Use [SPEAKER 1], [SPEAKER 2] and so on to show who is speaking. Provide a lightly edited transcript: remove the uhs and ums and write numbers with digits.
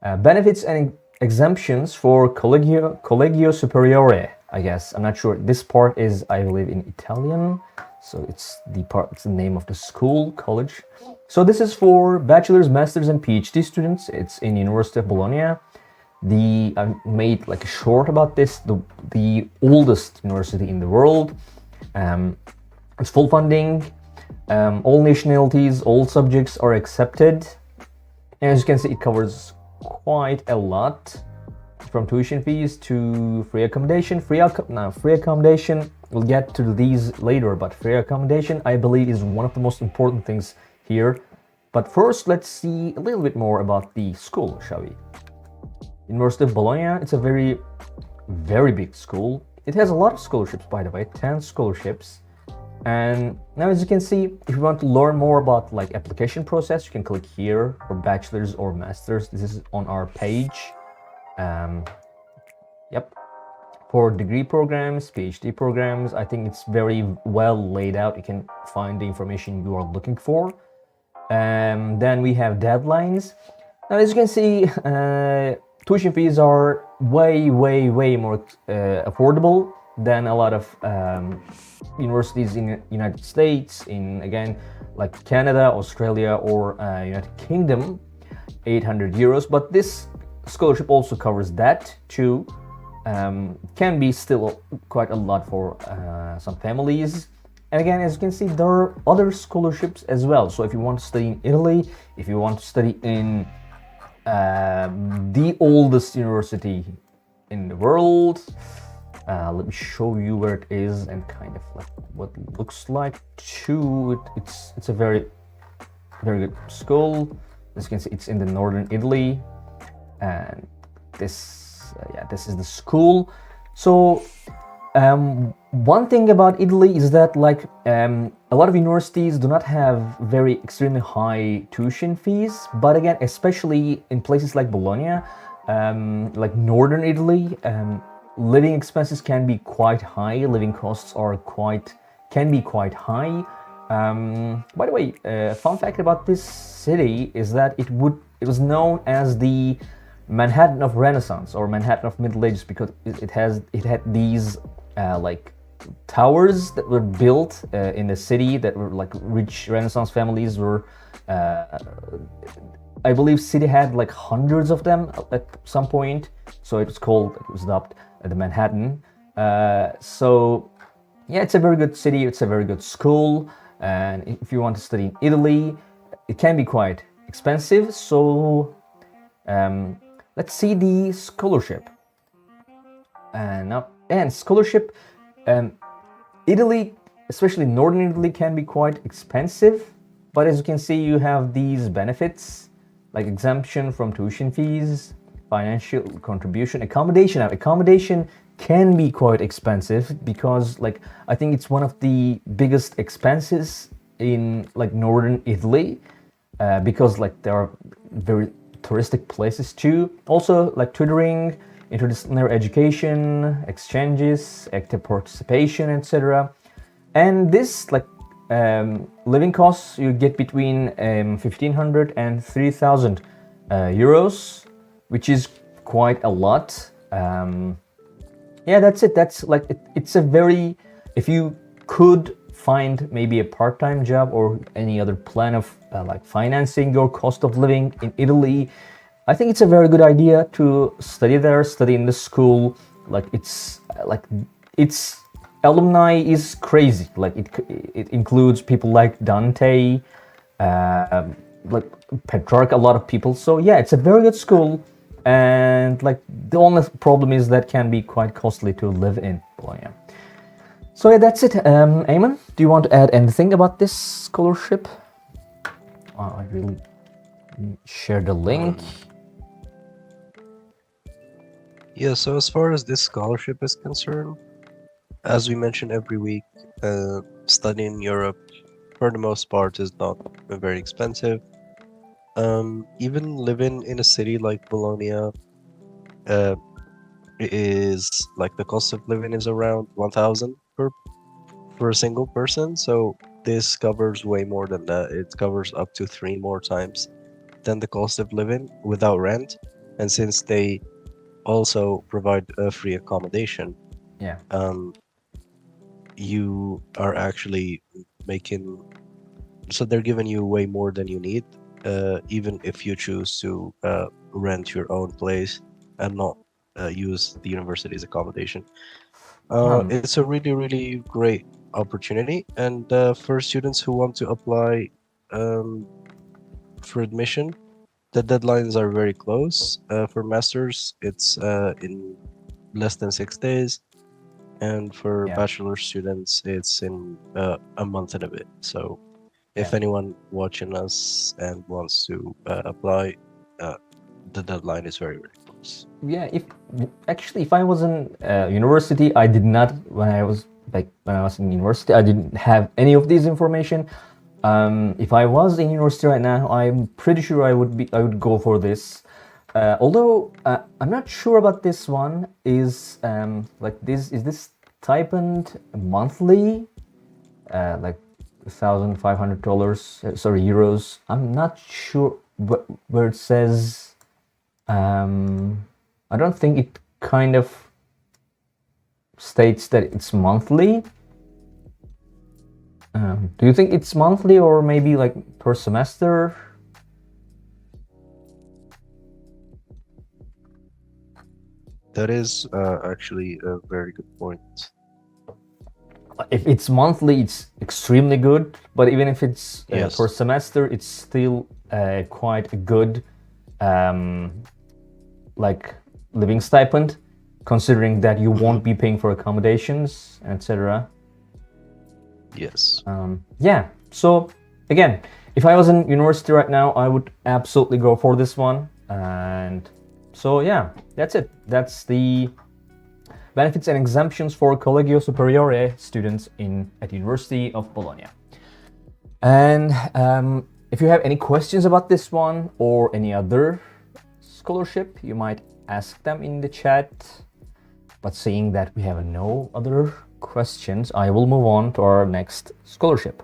[SPEAKER 1] Benefits and exemptions for Collegio Superiore, I guess. I'm not sure. This part is, I believe, in Italian. So it's the name of the school, college. So this is for bachelor's, master's, and PhD students. It's in University of Bologna. I made like a short about this. The oldest university in the world. It's full funding. All nationalities, all subjects are accepted. And as you can see, it covers quite a lot, from tuition fees to free accommodation. Free accommodation, we'll get to these later, but free accommodation, I believe, is one of the most important things here. But first, let's see a little bit more about the school, shall we? University of Bologna, it's a very, very big school. It has a lot of scholarships, by the way, 10 scholarships. And now, as you can see, if you want to learn more about like application process, you can click here for bachelor's or master's. This is on our page. Yep. For degree programs, PhD programs, I think it's very well laid out. You can find the information you are looking for. Then we have deadlines. Now, as you can see, tuition fees are way more affordable than a lot of universities in the United States, in again like Canada, Australia, or United Kingdom, 800 euros. But this scholarship also covers that too. Can be still quite a lot for some families. And again, as you can see, there are other scholarships as well. So if you want to study in Italy, if you want to study in the oldest university in the world, let me show you where it is and kind of like what it looks like too. It's a very good school. As you can see, it's in the northern Italy, and this is the school. So one thing about Italy is that like a lot of universities do not have very extremely high tuition fees, but again, especially in places like Bologna, like northern Italy, living expenses can be quite high. Living costs can be quite high. By the way, fun fact about this city is that it was known as the Manhattan of Renaissance or Manhattan of Middle Ages because it had these like towers that were built in the city that were like rich Renaissance families were. I believe city had like hundreds of them at some point, so it was dubbed the Manhattan. So yeah, it's a very good city. It's a very good school, and if you want to study in Italy, it can be quite expensive. So let's see the scholarship. And scholarship, Italy, especially northern Italy, can be quite expensive. But as you can see, you have these benefits like exemption from tuition fees, financial contribution, accommodation. Now, accommodation can be quite expensive because like I think it's one of the biggest expenses in like northern Italy because like there are very touristic places too. Also like tutoring, interdisciplinary education, exchanges, active participation, etc. And this like living costs you get between 1,500 and 3,000 euros, which is quite a lot. Yeah, that's it. That's like it's a very, if you could find maybe a part-time job or any other plan of like financing your cost of living in Italy, I think it's a very good idea to study there, study in the school. Like it's alumni is crazy. Like it includes people like Dante, like Petrarch, a lot of people. So yeah, it's a very good school. And like the only problem is that can be quite costly to live in Bologna. So yeah, that's it. Eamon, do you want to add anything about this scholarship? I really share the link.
[SPEAKER 2] Yeah, so as far as this scholarship is concerned, as we mention every week, studying in Europe, for the most part, is not very expensive. Even living in a city like Bologna, is like the cost of living is around 1,000 for a single person. So this covers way more than that. It covers up to 3 more times than the cost of living without rent. And since they also provide a free accommodation,
[SPEAKER 1] Yeah.
[SPEAKER 2] you are actually making, so they're giving you way more than you need, even if you choose to rent your own place and not use the university's accommodation.
[SPEAKER 1] Um,
[SPEAKER 2] It's a really, really great opportunity. And for students who want to apply um, for admission, the deadlines are very close. For masters, it's in less than 6 days. And for
[SPEAKER 1] yeah.
[SPEAKER 2] bachelor students, it's in a month and a bit. So
[SPEAKER 1] Yeah.
[SPEAKER 2] if anyone watching us and wants to apply, uh, the deadline is very, very close.
[SPEAKER 1] Yeah, if I was in university, I did not, when I was in university, I didn't have any of these information. If I was in university right now, I'm pretty sure I would go for this. Although I'm not sure about this one. Is this stipend monthly? Like $1,500, sorry, euros. I'm not sure where it says. I don't think it kind of states that it's monthly. Do you think it's monthly or maybe like per semester?
[SPEAKER 2] That is actually a very good point.
[SPEAKER 1] If it's monthly, it's extremely good. But even if it's
[SPEAKER 2] Yes.
[SPEAKER 1] per semester, it's still quite a good like living stipend, considering that you won't be paying for accommodations, etc.
[SPEAKER 2] Yes.
[SPEAKER 1] Yeah, so again, if I was in university right now, I would absolutely go for this one. And so yeah, that's it. That's the benefits and exemptions for Collegio Superiore students at University of Bologna. And if you have any questions about this one or any other scholarship, you might ask them in the chat. But seeing that we have no other questions, I will move on to our next scholarship.